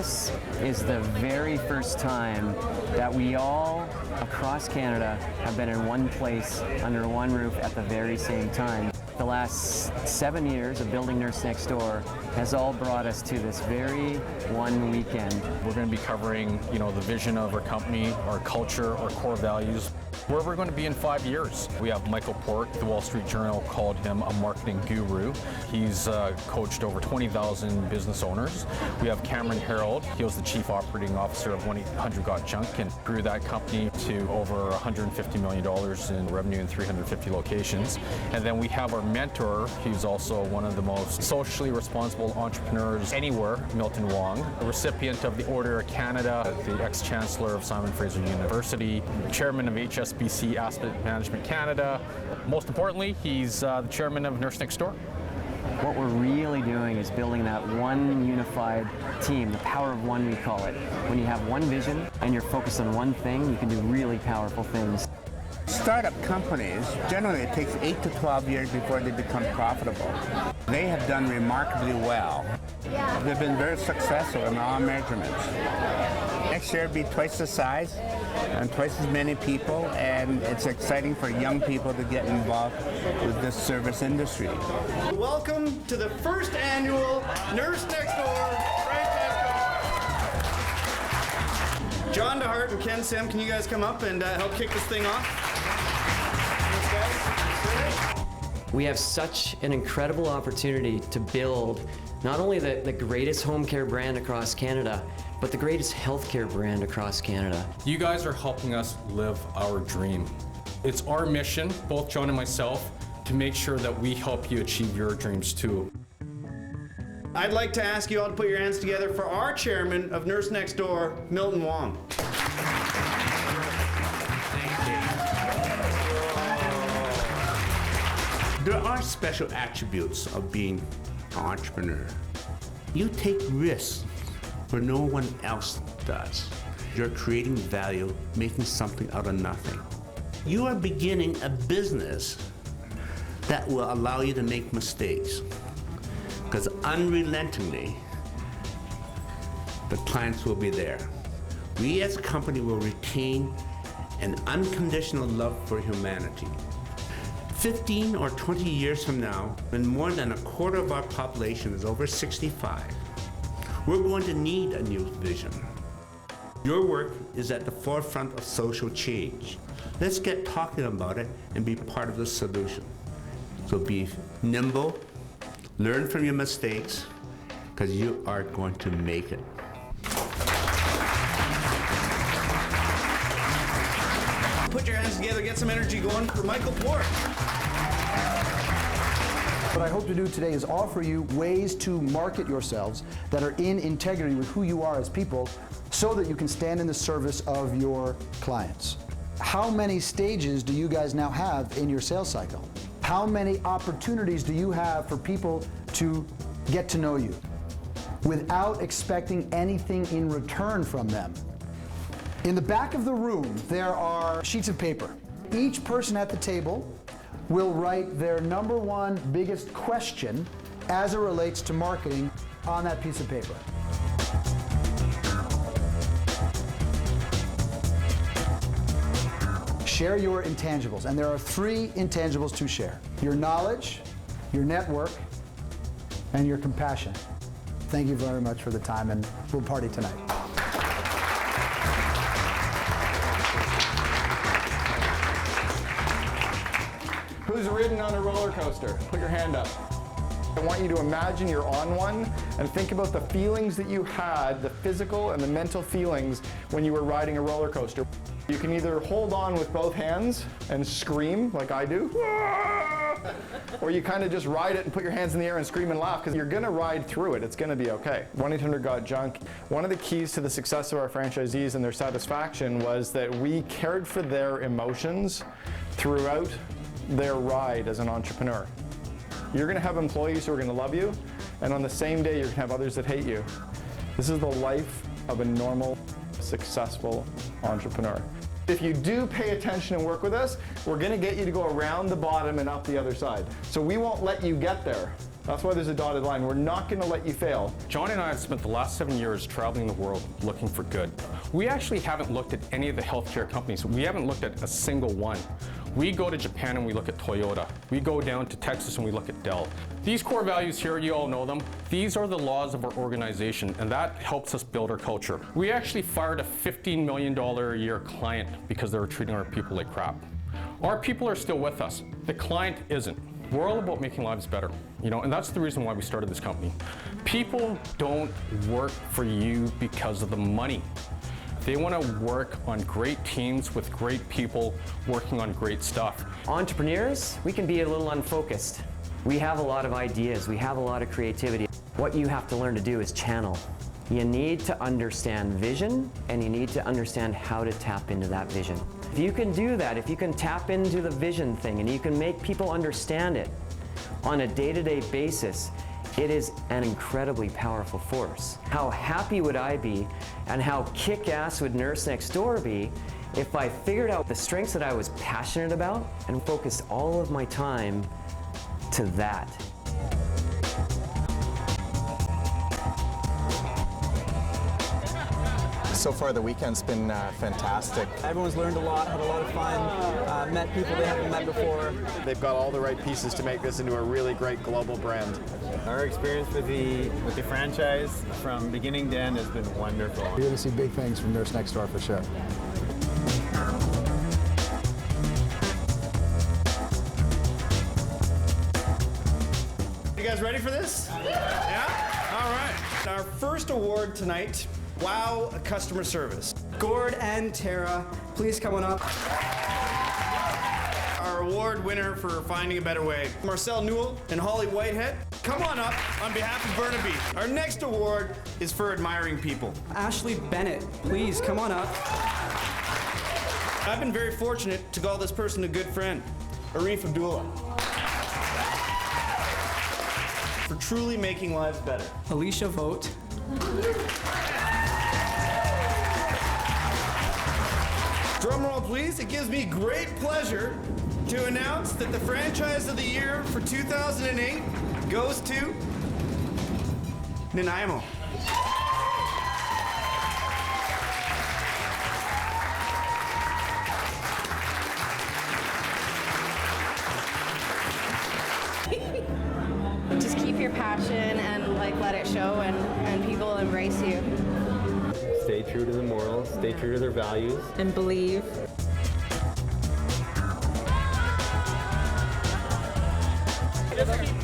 This is the very first time that we all across Canada have been in one place under one roof at the very same time. The last 7 years of building Nurse Next Door has all brought us to this very one weekend. We're going to be covering, the vision of our company, our culture, our core values, where we're going to be in 5 years. We have Michael Pork. The Wall Street Journal called him a marketing guru. He's coached over 20,000 business owners. We have Cameron Harold. He was the chief operating officer of 1-800-GOT-JUNK and grew that company to over $150 million in revenue in 350 locations. And then we have our mentor. He's also one of the most socially responsible entrepreneurs anywhere, Milton Wong, a recipient of the Order of Canada, the ex-chancellor of Simon Fraser University, chairman of HSBC Asset Management Canada. Most importantly, he's the chairman of Nurse Next Door. What we're really doing is building that one unified team, the power of one we call it. When you have one vision and you're focused on one thing, you can do really powerful things. Startup companies, generally it takes 8 to 12 years before they become profitable. They have done remarkably well. They've been very successful in all measurements. Next year it'll be twice the size and twice as many people, and it's exciting for young people to get involved with this service industry. Welcome to the first annual Nurse Next Door franchise. John DeHart and Ken Sim, can you guys come up and help kick this thing off? We have such an incredible opportunity to build not only the greatest home care brand across Canada, but the greatest healthcare brand across Canada. You guys are helping us live our dream. It's our mission, both John and myself, to make sure that we help you achieve your dreams too. I'd like to ask you all to put your hands together for our chairman of Nurse Next Door, Milton Wong. There are special attributes of being an entrepreneur. You take risks where no one else does. You're creating value, making something out of nothing. You are beginning a business that will allow you to make mistakes, because unrelentingly, the clients will be there. We as a company will retain an unconditional love for humanity. 15 or 20 years from now, when more than a quarter of our population is over 65, we're going to need a new vision. Your work is at the forefront of social change. Let's get talking about it and be part of the solution. So be nimble, learn from your mistakes, because you are going to make it. Put your hands together, get some energy going for Michael Pork. What I hope to do today is offer you ways to market yourselves that are in integrity with who you are as people so that you can stand in the service of your clients. How many stages do you guys now have in your sales cycle? How many opportunities do you have for people to get to know you without expecting anything in return from them? In the back of the room, there are sheets of paper. Each person at the table will write their number one biggest question as it relates to marketing on that piece of paper. Share your intangibles, and there are 3 intangibles to share: your knowledge, your network, and your compassion. Thank you very much for the time, and we'll party tonight. Who's ridden on a roller coaster? Put your hand up. I want you to imagine you're on one and think about the feelings that you had, the physical and the mental feelings when you were riding a roller coaster. You can either hold on with both hands and scream like I do, or you kind of just ride it and put your hands in the air and scream and laugh, because you're going to ride through it. It's going to be okay. 1-800-GOT-JUNK. One of the keys to the success of our franchisees and their satisfaction was that we cared for their emotions throughout their ride as an entrepreneur. You're going to have employees who are going to love you, and on the same day you're going to have others that hate you. This is the life of a normal, successful entrepreneur. If you do pay attention and work with us, we're going to get you to go around the bottom and up the other side. So we won't let you get there. That's why there's a dotted line. We're not going to let you fail. John and I have spent the last 7 years traveling the world looking for good. We actually haven't looked at any of the healthcare companies. We haven't looked at a single one. We go to Japan and we look at Toyota. We go down to Texas and we look at Dell. These core values here, you all know them. These are the laws of our organization, and that helps us build our culture. We actually fired a $15 million a year client because they were treating our people like crap. Our people are still with us. The client isn't. We're all about making lives better, and that's the reason why we started this company. People don't work for you because of the money. They want to work on great teams with great people working on great stuff. Entrepreneurs, we can be a little unfocused. We have a lot of ideas, we have a lot of creativity. What you have to learn to do is channel. You need to understand vision, and you need to understand how to tap into that vision. If you can do that, if you can tap into the vision thing and you can make people understand it on a day-to-day basis, it is an incredibly powerful force. How happy would I be and how kick-ass would Nurse Next Door be if I figured out the strengths that I was passionate about and focused all of my time to that. So far the weekend's been fantastic. Everyone's learned a lot, had a lot of fun, met people they haven't met before. They've got all the right pieces to make this into a really great global brand. Our experience with the franchise from beginning to end has been wonderful. You're going to see big things from Nurse Next Door for sure. You guys ready for this? Yeah? All right. Our first award tonight, Wow Customer Service. Gord and Tara, please come on up. Our award winner for Finding a Better Way, Marcel Newell and Holly Whitehead. Come on up on behalf of Burnaby. Our next award is for Admiring People. Ashley Bennett, please come on up. I've been very fortunate to call this person a good friend, Arif Abdullah. For truly making lives better. Alicia Vogt. Drum roll, please. It gives me great pleasure to announce that the Franchise of the Year for 2008 goes to Nanaimo. Just keep your passion and let it show, and people will embrace you. Stay true to the morals, stay true to their values. And believe. Just keep